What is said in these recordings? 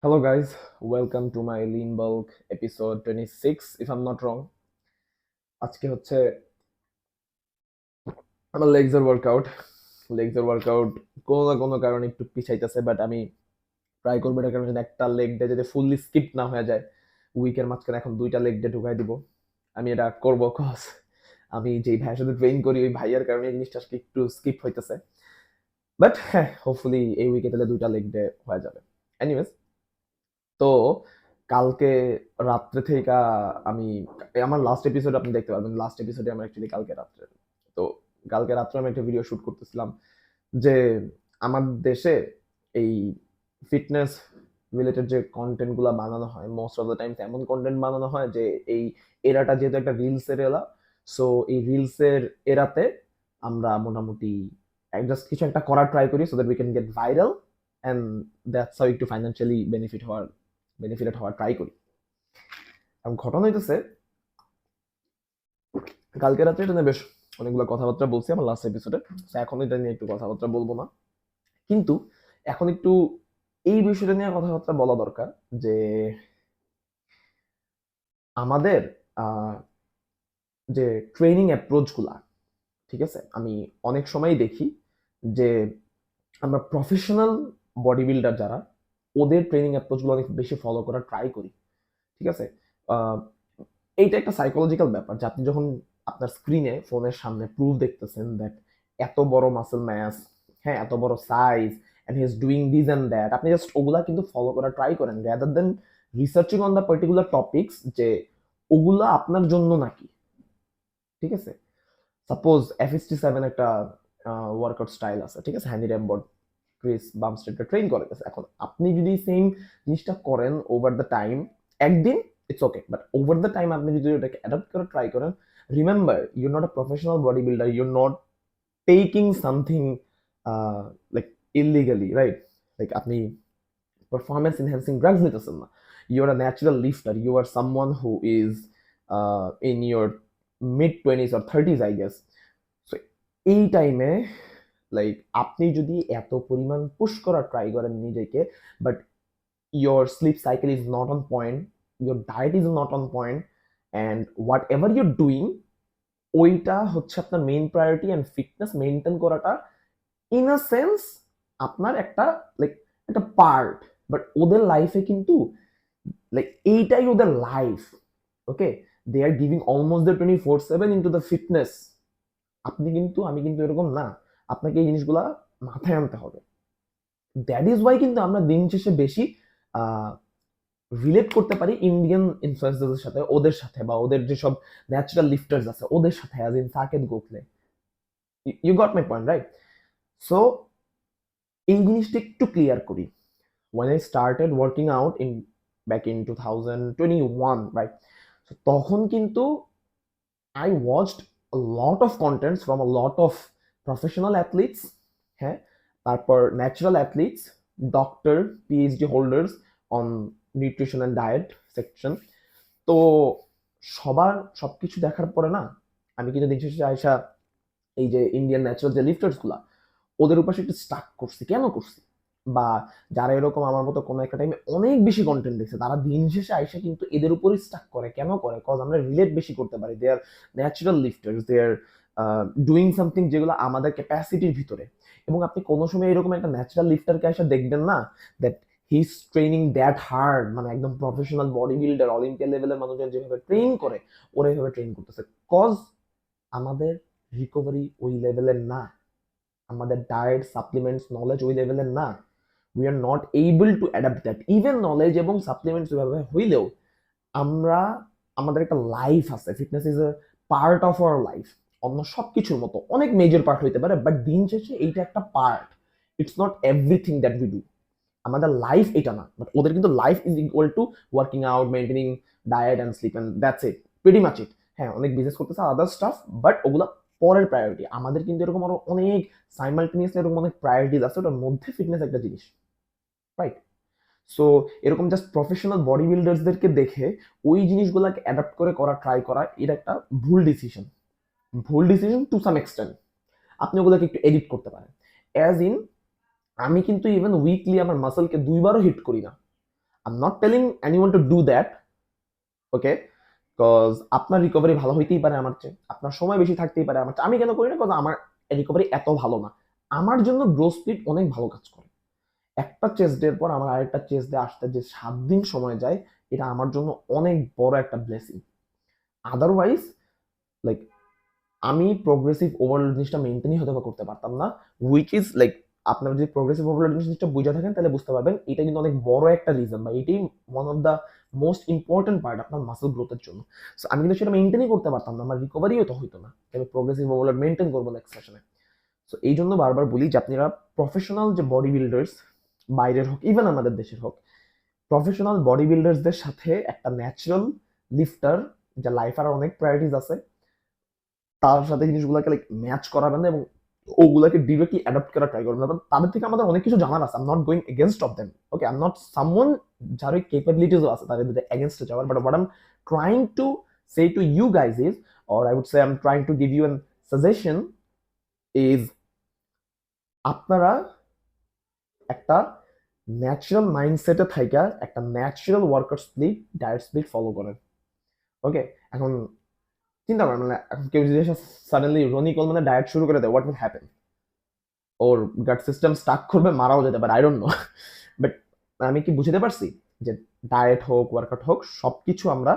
Hello guys, welcome to my Lean Bulk episode 26 if I'm not wrong. আজকে হচ্ছে আমার লেগসের workout কোনো না কোনো কারণে একটু পিছাইতেছে, বাট আমি ট্রাই করবো এটার কারণে একটা লেগ ডে যাতে ফুললি স্কিপ না হয়ে যায়। উইকের মাঝখানে এখন দুইটা লেগ ডে ঢুকাই দিব। আমি এটা করবো কজ আমি যেই ভাইয়ের সাথে ট্রেন করি ওই ভাইয়ার কারণে এই জিনিসটা আজকে একটু স্কিপ হইতেছে, বাট হ্যাঁ হোপফুলি এই উইকে তাহলে দুইটা লেগ ডে হয়ে যাবে। এনিওয়েজ, তো কালকে রাত্রে থেকে আমি আমার লাস্ট এপিসোড আপনি দেখতে পারবেন। লাস্ট এপিসোডে আমার অ্যাকচুয়ালি তো কালকে রাত্রে আমি একটা ভিডিও শুট করতেছিলাম যে আমার দেশে এই ফিটনেস রিলেটেড যে কন্টেন্ট গুলা বানানো হয় মোস্ট অফ দ্য টাইমস এমন কন্টেন্ট বানানো হয় যে এই এরাটা যেহেতু একটা রিলসের এরা, সো এই রিলসের এরাতে আমরা মোটামুটি জাস্ট কিছু একটা করার ট্রাই করি so that we can get viral and that's how একটু ফাইন্যান্সিয়ালি বেনিফিটেড হওয়ার ট্রাই করি। এখন ঘটনা হইতেছে কালকে রাত্রে এটা নিয়ে বেশ অনেকগুলো কথাবার্তা বলছি আমার লাস্ট এপিসোডে, এখন এটা নিয়ে একটু কথাবার্তা বলবো না, কিন্তু এখন একটু এই বিষয়টা নিয়ে কথাবার্তা বলা দরকার যে আমাদের আহ, যে ট্রেনিং অ্যাপ্রোচ গুলা, ঠিক আছে, আমি অনেক সময় দেখি যে আমরা প্রফেশনাল বডি বিল্ডার যারা ওদের ট্রেনিং অ্যাপ্রোচ গুলো অনেক বেশি ফলো করার ট্রাই করি, ঠিক আছে। আহ, এইটা একটা সাইকোলজিক্যাল ব্যাপার যে আপনি যখন আপনার স্ক্রিনে ফোনের সামনে প্রুফ দেখতেছেন দ্যাট এত বড় মাসেল ম্যাস, হ্যাঁ এত বড় size and he is doing this and that, আপনি জাস্ট ওগুলা কিন্তু ফলো করা ট্রাই করেন rather than researching on the particular topics যে ওগুলা আপনার জন্য নাকি, ঠিক আছে। সাপোজ F67 একটা ওয়ার্কআউট স্টাইল আছে, ঠিক আছে, হ্যান্ডি র্যামবোর্ড ক্রিস বামস্টেডটা ট্রেন করে গেছে। এখন আপনি যদি সেম জিনিসটা করেন ওভার দ্য টাইম, একদিন it's okay, but over the time আপনি যদি ওটাকে অ্যাডাপ্ট করে ট্রাই করেন, remember you're not a professional body builder, you're not taking something like illegally, right? Like আপনি পারফরমেন্স এনহ্যান্সিং ড্রাগস নিতেছেন না, you are a natural lifter, you are someone who is in your mid-20s or 30s I guess. So এই টাইমে like আপনি যদি এত পরিমাণ push করা ট্রাই করেন নিজেকে, but your sleep cycle is not on point, your diet is not on point, and whatever you're doing ওইটা হচ্ছে আপনার main priority, and fitness maintain করাটা ইন আ সেন্স আপনার একটা লাইক একটা পার্ট, বাট ওদের লাইফে কিন্তু লাইক এইটাই ওদের life. Okay, they are giving almost the 24/7 into the fitness. আমি কিন্তু এরকম না, আপনাকে এই জিনিসগুলা মাথায় আনতে হবে। দ্যাট ইজ ওয়াই কিন্তু আমরা দিন শেষে বেশি রিলেট করতে পারি ইন্ডিয়ান ইনফ্লুয়েন্সারদের সাথে, ওদের সাথে বা ওদের যেসব ন্যাচারাল লিফটার্স আছে ওদের সাথে, as in Saket Gokhale. You got my point, right? So এই জিনিসটা একটু ক্লিয়ার করি। when I started working out back in 2021, right? So তখন কিন্তু I watched a lot of contents from a lot of professional athletes, হ্যাঁ, তারপর natural athletes, doctor, PhD holders on nutrition and diet section. তো সবার সবকিছু দেখার পরে না, আমি কিন্তু দিন শেষে আয়সা এই যে ইন্ডিয়ান ন্যাচারাল যে লিফটার্স গুলা ওদের উপর একটু স্টাক করছি। কেন করছি? বা যারা এরকম আমার মতো কোনো একটা টাইমে অনেক বেশি কন্টেন্ট দেখছে তারা দিন শেষে আইসা কিন্তু এদের উপরই স্টাক করে। কেন করে? কজ আমরা রিলেট বেশি করতে পারি। They are natural lifters, they are doing something যেগুলো আমাদের ক্যাপাসিটির ভিতরে। এবং আপনি কোনো সময় এরকম একটা ন্যাচারাল লিফটারকে এসে দেখবেন না that he is training that hard, মানে একদম প্রফেশনাল বডি বিল্ডার অলিম্পিয়া লেভেলের মানুষজন যেভাবে ট্রেন করে ওরা এভাবে ট্রেন করতেছে। কজ আমাদের রিকভারি ওই লেভেলের না, আমাদের ডায়েট সাপ্লিমেন্টস নলেজ ওই লেভেলের না। We are not able to adapt that. Even knowledge এবং সাপ্লিমেন্টস ওইভাবে হইলেও আমরা আমাদের একটা লাইফ আছে, fitness is a part of our life. অন্য সব কিছুর মতো অনেক মেজর পার্ট হইতে পারে, বাট দিন শেষে এইটা একটা part, it's not everything that we do. আমাদের লাইফ এটা না, বাট ওদের কিন্তু life is equal to working out, maintaining diet and sleep, and that's it, pretty much ইট। হ্যাঁ, অনেক বিজনেস করতেছে আদার স্টাফ, বাট ওগুলো পরের প্রায়োরিটি। আমাদের কিন্তু এরকম আরো অনেক সাইমালটেনিয়াসলি এরকম অনেক প্রায়োরিটিজ আছে, ওটার মধ্যে ফিটনেস একটা জিনিস, রাইট? সো এরকম জাস্ট প্রফেশনাল বডি বিল্ডার্সদেরকে দেখে ওই জিনিসগুলোকে অ্যাডাপ্ট করে ট্রাই করা, এটা একটা ভুল ডিসিশন। ভুল ডিসিশন টু সাম এক্সটেন্ট। আপনি ওগুলোকে একটু এডিট করতে পারেন। অ্যাজ ইন আমি কিন্তু ইভেন উইকলি আমার মাসলকে দুইবারও হিট করি না। I am not telling anyone to do that, okay, because আপনার রিকভারি ভালো হইতেই পারে আমার চেয়ে, আপনার সময় বেশি থাকতেই পারে আমার চেয়ে। আমি কেন করি না? বিকজ আমার রিকভারি এত ভালো না। আমার জন্য গ্রো স্প্লিট অনেক ভালো কাজ করে। একটা চেস্ট ডে এর পর আমার আরেকটা চেস্ট ডে আসতে যে 7 দিন সময় যায়, এটা আমার জন্য অনেক বড় একটা ব্লেসিং। আদারওয়াইজ লাইক আমি প্রোগ্রেসিভ ওভারলোড জিনিসটা মেনটেনই হয়তো বা করতে পারতাম না, উইচ ইজ লাইক আপনারা যদি প্রোগ্রেসিভ ওভারলোড জিনিসটা বুঝে থাকেন তাহলে বুঝতে পারবেন এটা কিন্তু অনেক বড় একটা রিজন, বা এটাই one of the most important part আপনার মাসেল গ্রোথের জন্য। সো আমি কিন্তু সেটা মেনটেনই করতে পারতাম না, আমার রিকভারিও তো হইতো না, আমি প্রোগ্রেসিভ ওভারলোড মেনটেন করবো নেক্সট সেশনে। সো এই জন্য বারবার বলি যে আপনারা প্রফেশনাল যে বডি বিল্ডার্স, বাইরের হোক ইভেন আমাদের দেশের হোক, প্রফেশনাল বডি বিল্ডার্সদের সাথে একটা ন্যাচারাল লিফটার, যা লাইফ আর অনেক প্রায়োরিটিস আছে, তার সাথে জিনিসগুলোকে লাইক ম্যাচ করাবেন এবং ওগুলাকে ডিরেক্টলি অ্যাডাপ্ট করা ট্রাই করবেন। কারণ তাদের থেকে আমাদের অনেক কিছু জানার আছে। I am not going against of them, okay, I am not someone যার ওই ক্যাপাবিলিটিসও আছে তাদের এগেনস্টে যাওয়ার, but what I am trying to say to you guys is, or I would say I am trying to give you an suggestion is, আপনারা একটা natural মাইন্ডসেটে থাইকা একটা natural workout split, diet split follow করেন, ওকে। এখন চিন্তা করেন, মানে এখন কেউ যদি সাডেনলি রনি কোলম্যানের ডায়েট শুরু করে দেয়, হোয়াট উইল হ্যাপেন? ওর গাট সিস্টেম স্টাক করবে, মারাও যেতে পারে, আই ডোন্ট নো। বাট আমি কি বুঝতে পারছি যে ডায়েট হোক, ওয়ার্কআউট হোক, সবকিছু আমরা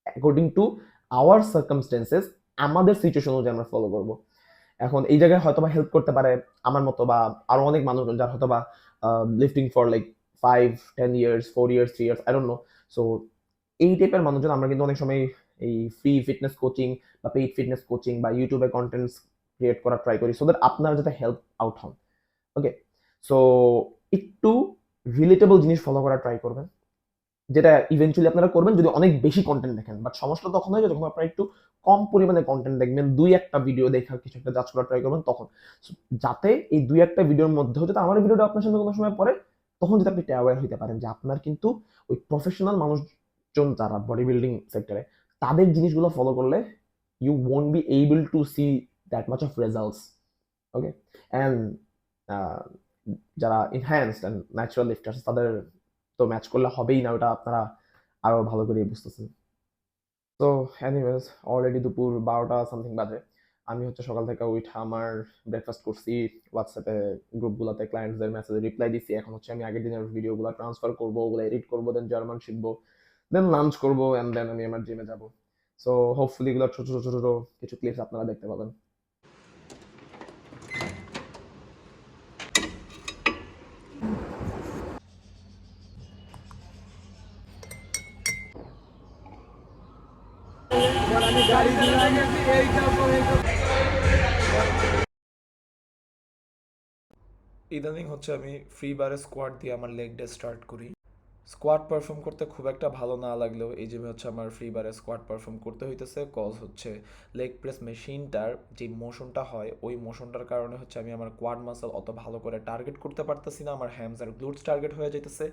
অ্যাকর্ডিং টু আওয়ার সার্কামস্টেন্সেস, আমাদের সিচুয়েশন অনুযায়ী আমরা ফলো করবো। এখন এই জায়গায় হয়তো বা হেল্প করতে পারে আমার মতো বা আরো অনেক মানুষজন যার হয়তো বা lifting for like 5-10 years, 4 years, 3 years, I don't know. So এই টাইপের মানুষজন আমরা কিন্তু অনেক সময় এই ফ্রি ফিটনেস কোচিং বা পেইড ফিটনেস কোচিং বা ইউটিউবে কন্টেন্ট ক্রিয়েট করার ট্রাই করি, সো দ্যাট আপনারা যাতে হেল্প আউট হন, ওকে। সো একটু রিলেটেবল জিনিস ফলো করার ট্রাই করবেন, যেটা ইভেন্চুয়ালি আপনারা করবেন যদি অনেক বেশি কন্টেন্ট দেখেন। বাট সমস্যা তখন হয় যখন আপনারা একটু কম পরিমাণে কন্টেন্ট দেখবেন, 2-1টা ভিডিও দেখা কিছু একটা জাজ করার ট্রাই করবেন তখন। So, যাতে এই 2-1টা ভিডিওর মধ্যেও যাতে আমার ভিডিওটা আপনার সামনে কোনো সময় পড়ে, তখন যদি আপনি অ্যাওয়্যার হইতে পারেন যে আপনার কিন্তু ওই প্রফেশনাল মানুষজন যারা বডি বিল্ডিং সেক্টরে, তাদের জিনিসগুলো ফলো করলে you won't be able to see that much of results, okay. And যারা ইনহ্যান্সড অ্যান্ড ন্যাচারাল লিফটার্স, তাদের তো ম্যাচ করলে হবেই না, ওটা আপনারা আরো ভালো করে বুঝতেছেন। তো এনিওয়েজ, অলরেডি দুপুর 12টা সামথিং বাজে। আমি হচ্ছে সকাল থেকে উঠে আমার ব্রেকফাস্ট করছি, হোয়াটসঅ্যাপে গ্রুপগুলোতে ক্লায়েন্টসদের মেসেজে রিপ্লাই দিচ্ছি। এখন হচ্ছে আমি আগের দিনের ভিডিওগুলো ট্রান্সফার করবো, ওগুলো এডিট করবো, দেন জার্মান শিখবো, দেন লাঞ্চ করবো, অ্যান্ড দেন আমি আমার জিমে যাবো। সো হোপফুলি এগুলো ছোট ছোট ছোট কিছু ক্লিপস আপনারা দেখতে পাবেন। ইদানিং হচ্ছে আমি ফ্রি বারে স্কোয়াট দিয়ে আমার লেগ ডে স্টার্ট করি। স্কোয়াট পারফর্ম করতে খুব একটা ভালো না লাগলেও এই জিমে হচ্ছে আমার ফ্রি বারে স্কোয়াট পারফর্ম করতে হইতেছে, কজ হচ্ছে লেগ প্রেস মেশিনটার যে মোশনটা হয় ওই মোশনটার কারণে হচ্ছে আমি আমার কোয়াড মাসল অত ভালো করে টার্গেট করতে পারতেছি না, আমার হ্যামস আর গ্লুটস টার্গেট হয়ে যাইতেছে।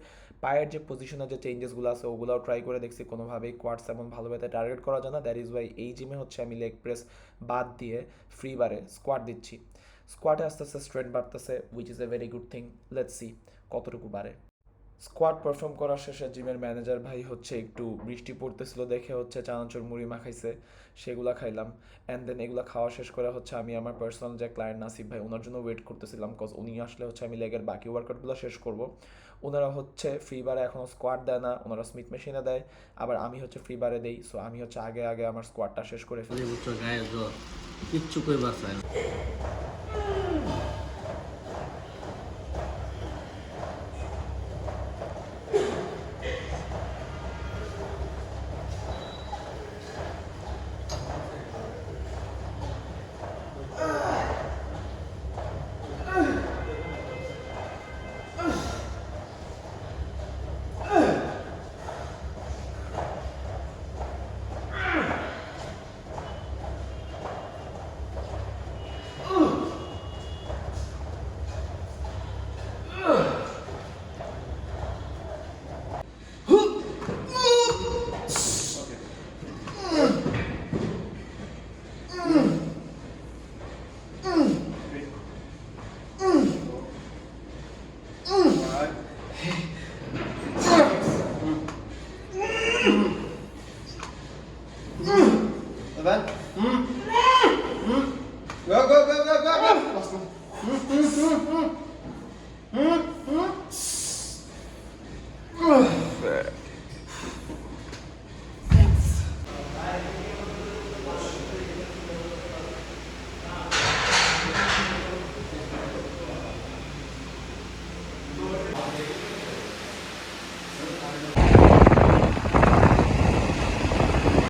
পায়ের যে পজিশনের যে চেঞ্জেসগুলো আছে ওগুলোও ট্রাই করে দেখছি, কোনোভাবেই কোয়াডস এমন ভালোভাবে টার্গেট করা যায় না। দ্যাট ইজ ওয়াই এই জিমে হচ্ছে আমি লেগ প্রেস বাদ দিয়ে ফ্রি বারে স্কোয়াট দিচ্ছি। স্কোয়াটে আস্তে আস্তে স্ট্রেন্থ বাড়তেছে, which is a very good thing. Let's see কতটুকু বাড়ে। স্কোয়াড পারফর্ম করার শেষে জিমের ম্যানেজার ভাই হচ্ছে একটু বৃষ্টি পড়তেছিল দেখে হচ্ছে চানাচুর মুড়ি মাখাইছে, সেগুলা খাইলাম। অ্যান্ড দেন এগুলো খাওয়া শেষ করে হচ্ছে আমি আমার পার্সোনাল যে ক্লায়েন্ট নাসিব ভাই, ওনার জন্য ওয়েট করতেছিলাম, কজ উনি আসলে হচ্ছে আমি লেগের বাকি ওয়ার্কআউটগুলো শেষ করব। ওনারা হচ্ছে ফ্রি বারে এখনও স্কোয়াড দেয় না, ওনারা স্মিথ মেশিনে দেয়, আবার আমি হচ্ছে ফ্রি বারে দেই। সো আমি হচ্ছে আগে আগে আমার স্কোয়াডটা শেষ করে ফেলি। বুঝছো গায়ে জ্বর কিচ্ছু কইবার চায় না।